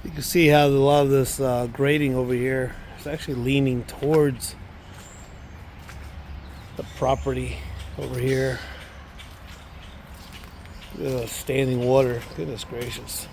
You can see how a lot of this grading over here is actually leaning towards the property over here. Standing water, goodness gracious.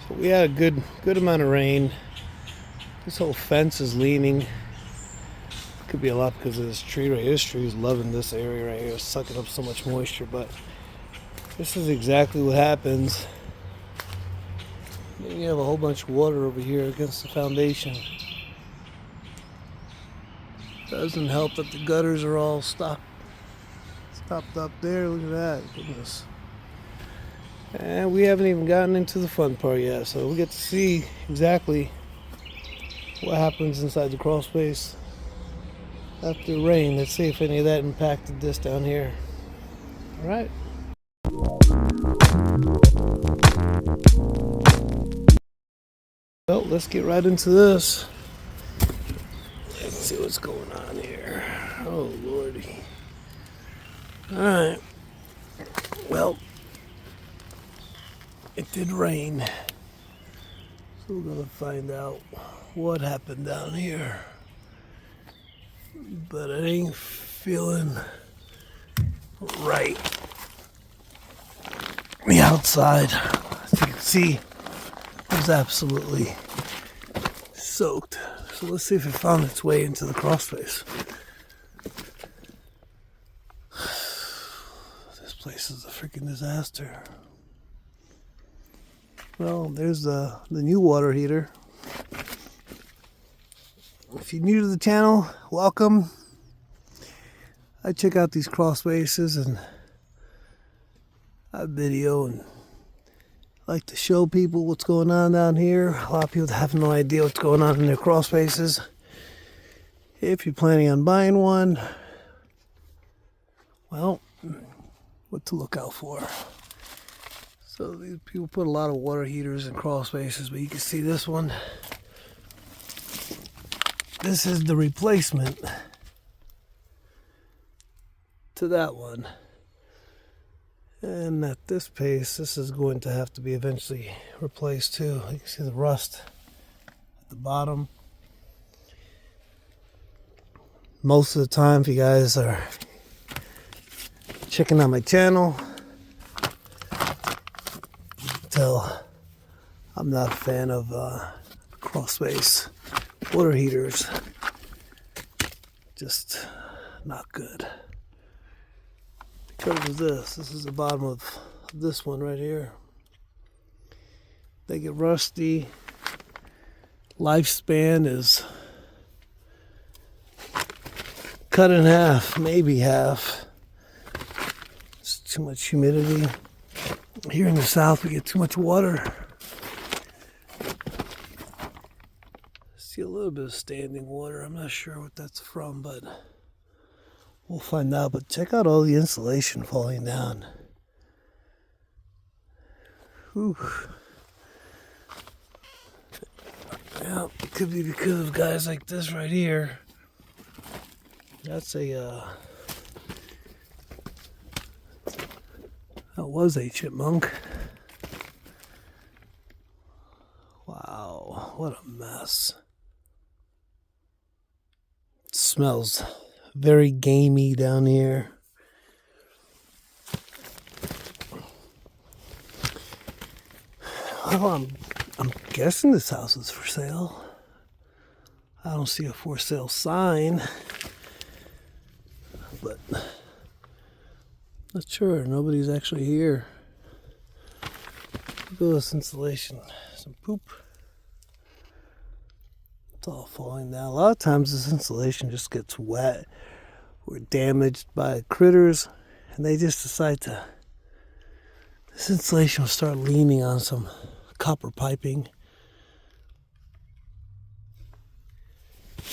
So we had a good amount of rain. This whole fence is leaning. Could be a lot because of this tree right here. This tree is loving this area right here. It's sucking up so much moisture, but this is exactly what happens. You have a whole bunch of water over here against the foundation. Doesn't help that the gutters are all stopped up there. Look at that, goodness. And we haven't even gotten into the fun part yet, so we get to see exactly what happens inside the crawl space after rain. Let's see if any of that impacted this down here. All right. Well, let's get right into this. Let's see what's going on here. Oh, lordy. All right. Well, it did rain. So we're going to find out what happened down here. But it ain't feeling right. The outside, as you can see, was absolutely soaked. So let's see if it found its way into the crawl space. This place is a freaking disaster. Well, there's the new water heater. If you're new to the channel, welcome. I check out these crawl spaces and I video and like to show people what's going on down here. A lot of people have no idea what's going on in their crawl spaces. If you're planning on buying one, well, what to look out for. So these people put a lot of water heaters in crawl spaces, but you can see this one. This is the replacement to that one. And at this pace, this is going to have to be eventually replaced too. You can see the rust at the bottom. Most of the time, if you guys are checking out my channel, you can tell I'm not a fan of crawl space water heaters. Just not good. Because of this is the bottom of this one right here. They get rusty. Lifespan is cut in half, maybe half. It's too much humidity. Here in the south we get too much water. See a little bit of standing water. I'm not sure what that's from, but we'll find out. But check out all the insulation falling down. Whew. Yeah, it could be because of guys like this right here. That's that was a chipmunk. Wow, what a mess. It smells very gamey down here. Well, I'm guessing this house is for sale. I don't see a for sale sign, but not sure. Nobody's actually here. Look at this insulation. Some poop. It's all falling down. A lot of times this insulation just gets wet or damaged by critters, and they just decide to. This insulation will start leaning on some copper piping,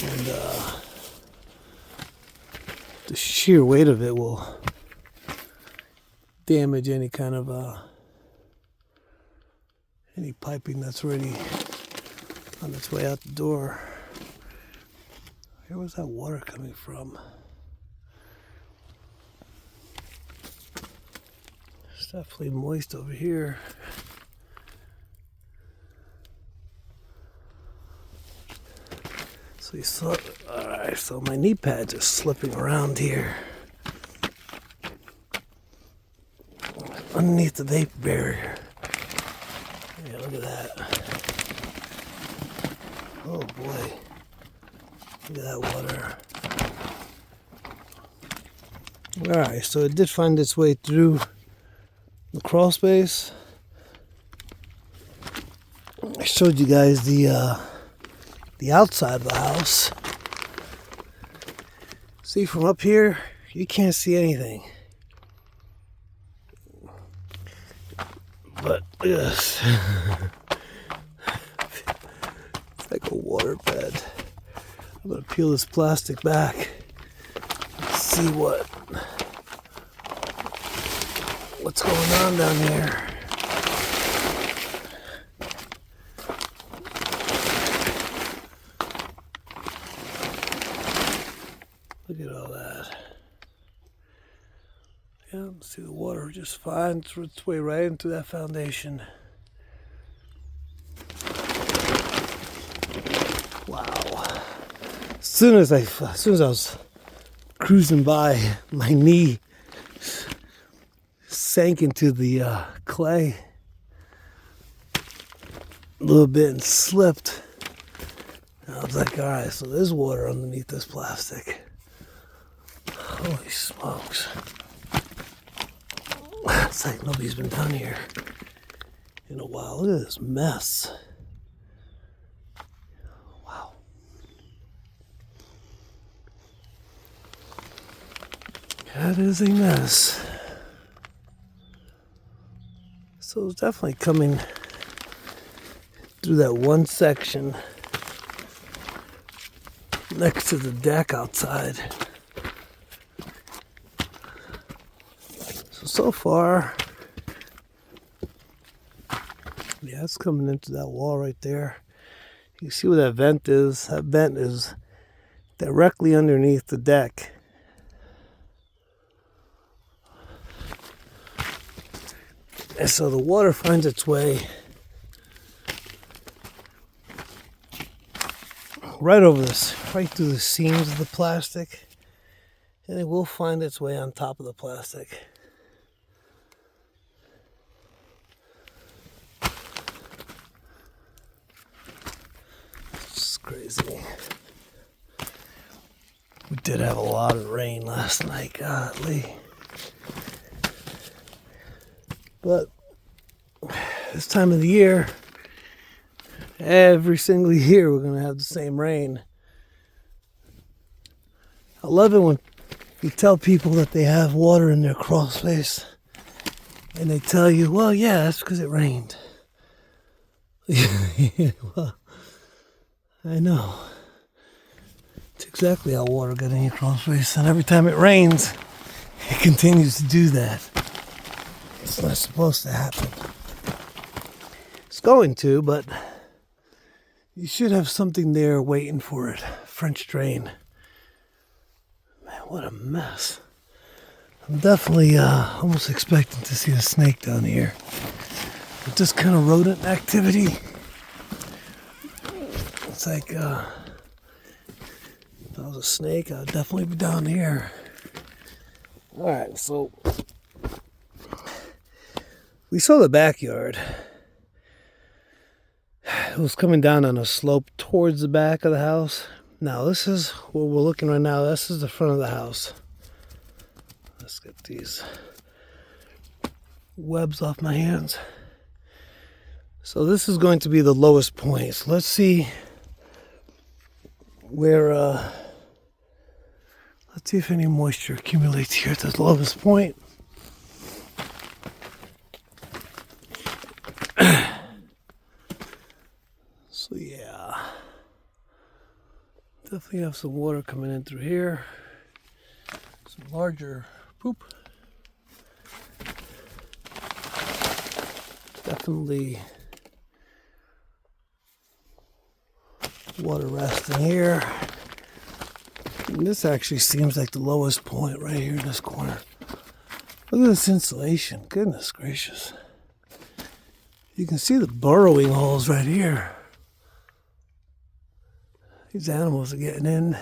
and the sheer weight of it will damage any kind of any piping that's already on its way out the door. Where was that water coming from? It's definitely moist over here. So you saw, alright, so my knee pads are slipping around here. Underneath the vapor barrier. Yeah, look at that. Oh boy. Look at that water. Alright, so it did find its way through the crawl space. I showed you guys the outside of the house. See, from up here, you can't see anything. But look at this. It's like a water bed. I'm gonna peel this plastic back and see what's going on down here. Look at all that. Yeah, see the water just finds its way right into that foundation. Wow. As soon as I was cruising by, my knee sank into the clay a little bit and slipped. I was like, all right, so there's water underneath this plastic. Holy smokes. It's like nobody's been down here in a while. Look at this mess. Wow. That is a mess. So it's definitely coming through that one section next to the deck outside. So far, yeah, it's coming into that wall right there. You see where that vent is? That vent is directly underneath the deck. And so the water finds its way right over this, right through the seams of the plastic, and it will find its way on top of the plastic. Crazy. We did have a lot of rain last night, godly. But this time of the year, every single year we're going to have the same rain. I love it when you tell people that they have water in their crawl space and they tell you, well, yeah, that's because it rained. Well, I know. It's exactly how water got in your crawl space, and every time it rains, it continues to do that. It's not supposed to happen. It's going to, but you should have something there waiting for it. French drain. Man, what a mess. I'm definitely almost expecting to see a snake down here. With this kind of rodent activity, it's like, if I was a snake, I'd definitely be down here. Alright, so we saw the backyard. It was coming down on a slope towards the back of the house. Now, this is where we're looking right now. This is the front of the house. Let's get these webs off my hands. So this is going to be the lowest point. So let's see where, let's see if any moisture accumulates here at the lowest point. So yeah, definitely have some water coming in through here. Some larger poop. Definitely water resting here. And this actually seems like the lowest point right here in this corner. Look at this insulation. Goodness gracious. You can see the burrowing holes right here. These animals are getting in.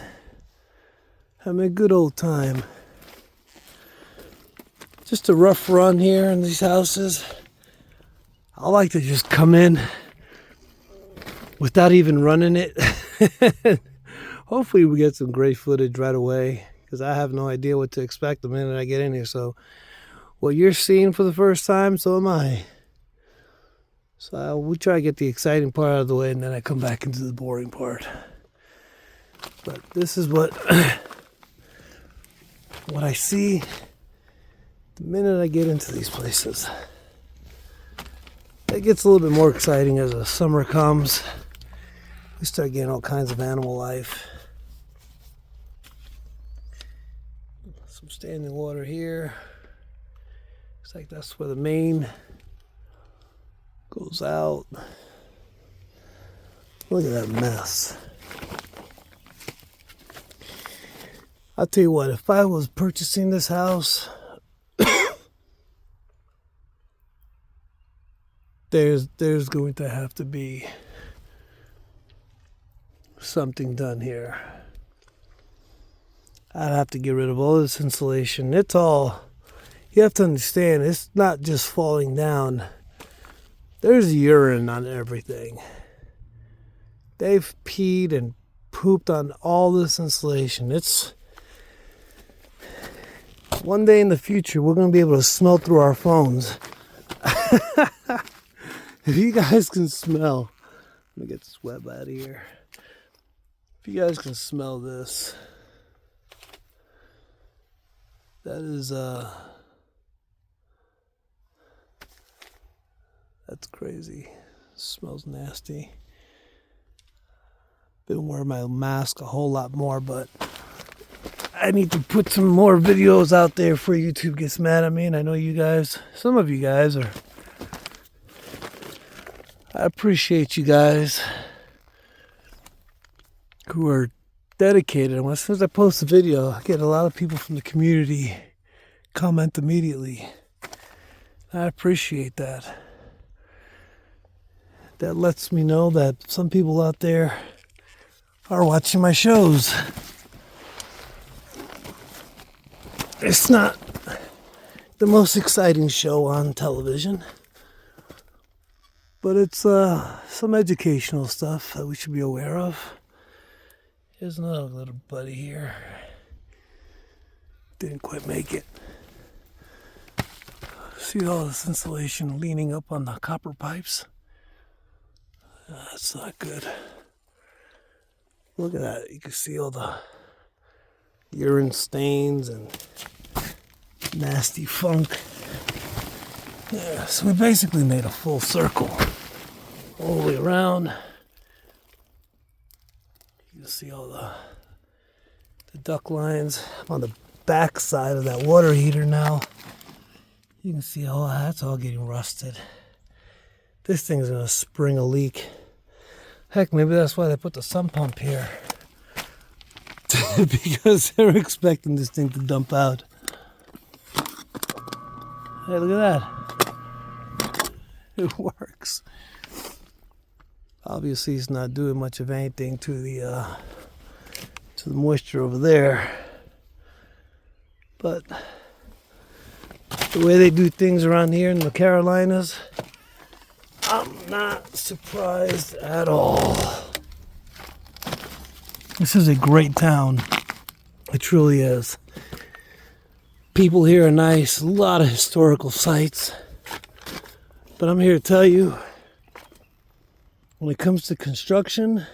Having a good old time. Just a rough run here in these houses. I like to just come in without even running it. Hopefully we get some great footage right away, because I have no idea what to expect the minute I get in here. So what you're seeing for the first time, so am I. So we try to get the exciting part out of the way, and then I come back into the boring part. But this is what I see the minute I get into these places. It gets a little bit more exciting as the summer comes. We start getting all kinds of animal life. Some standing water here. Looks like that's where the main goes out. Look at that mess. I'll tell you what, if I was purchasing this house, there's going to have to be something done here. I'd have to get rid of all this insulation. It's all, you have to understand, it's not just falling down. There's urine on everything. They've peed and pooped on all this insulation. It's one day in the future, we're going to be able to smell through our phones. If you guys can smell, let me get this web out of here. If you guys can smell this, that is, that's crazy. It smells nasty. Been wearing my mask a whole lot more, but I need to put some more videos out there before YouTube gets mad at me. And I know you guys, some of you guys are, I appreciate you guys who are dedicated. And as soon as I post a video, I get a lot of people from the community comment immediately. I appreciate that. That lets me know that some people out there are watching my shows. It's not the most exciting show on television, but it's some educational stuff that we should be aware of. Here's another little buddy here. Didn't quite make it. See all this insulation leaning up on the copper pipes? That's not good. Look at that. You can see all the urine stains and nasty funk. Yeah, so we basically made a full circle all the way around. You can see all the duct lines. I'm on the back side of that water heater now. You can see all that's all getting rusted. This thing's gonna spring a leak. Heck, maybe that's why they put the sump pump here. Because they're expecting this thing to dump out. Hey, look at that. It works. Obviously, it's not doing much of anything to the moisture over there. But the way they do things around here in the Carolinas, I'm not surprised at all. This is a great town. It truly is. People here are nice, a lot of historical sites. But I'm here to tell you, when it comes to construction,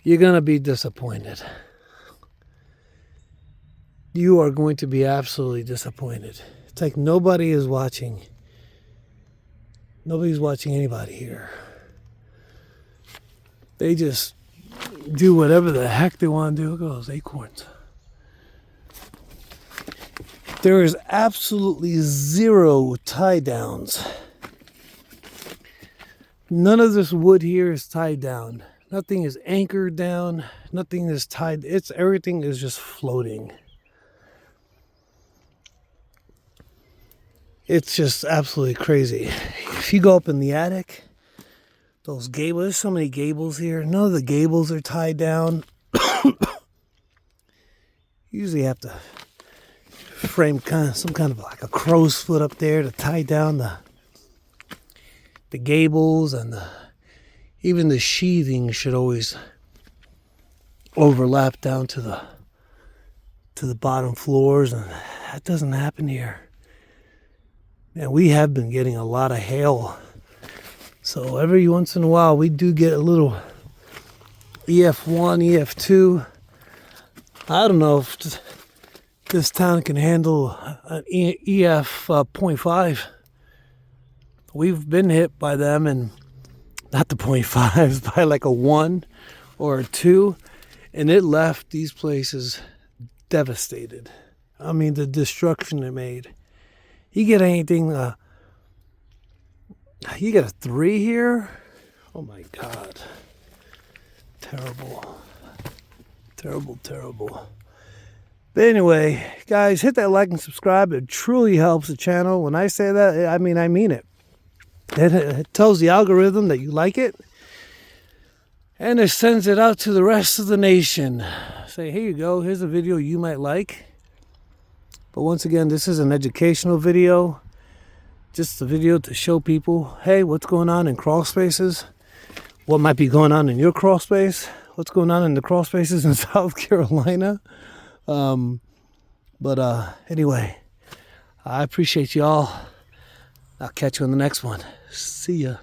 you're going to be disappointed. You are going to be absolutely disappointed. It's like nobody is watching. Nobody's watching anybody here. They just do whatever the heck they want to do. Look at those acorns. There is absolutely zero tie downs. None of this wood here is tied down. Nothing is anchored down. Nothing is tied. Everything is just floating. It's just absolutely crazy. If you go up in the attic, Those gables, there's so many gables here. None of the gables are tied down. Usually have to frame some kind of like a crow's foot up there to tie down the gables, and even the sheathing should always overlap down to the bottom floors, and that doesn't happen here. And we have been getting a lot of hail, so every once in a while we do get a little EF1, EF2. I don't know if this town can handle an EF 0.5. We've been hit by them, and not the 0.5s, by like a 1 or a 2, and it left these places devastated. I mean, the destruction it made. You get anything, you get a 3 here? Oh my God. Terrible. Terrible, terrible. But anyway, guys, hit that like and subscribe. It truly helps the channel. When I say that, I mean it. It tells the algorithm that you like it, and it sends it out to the rest of the nation. Say, here you go, here's a video you might like. But once again, this is an educational video. Just a video to show people, hey, what's going on in crawl spaces? What might be going on in your crawl space? What's going on in the crawl spaces in South Carolina? Anyway, I appreciate y'all. I'll catch you on the next one. See ya.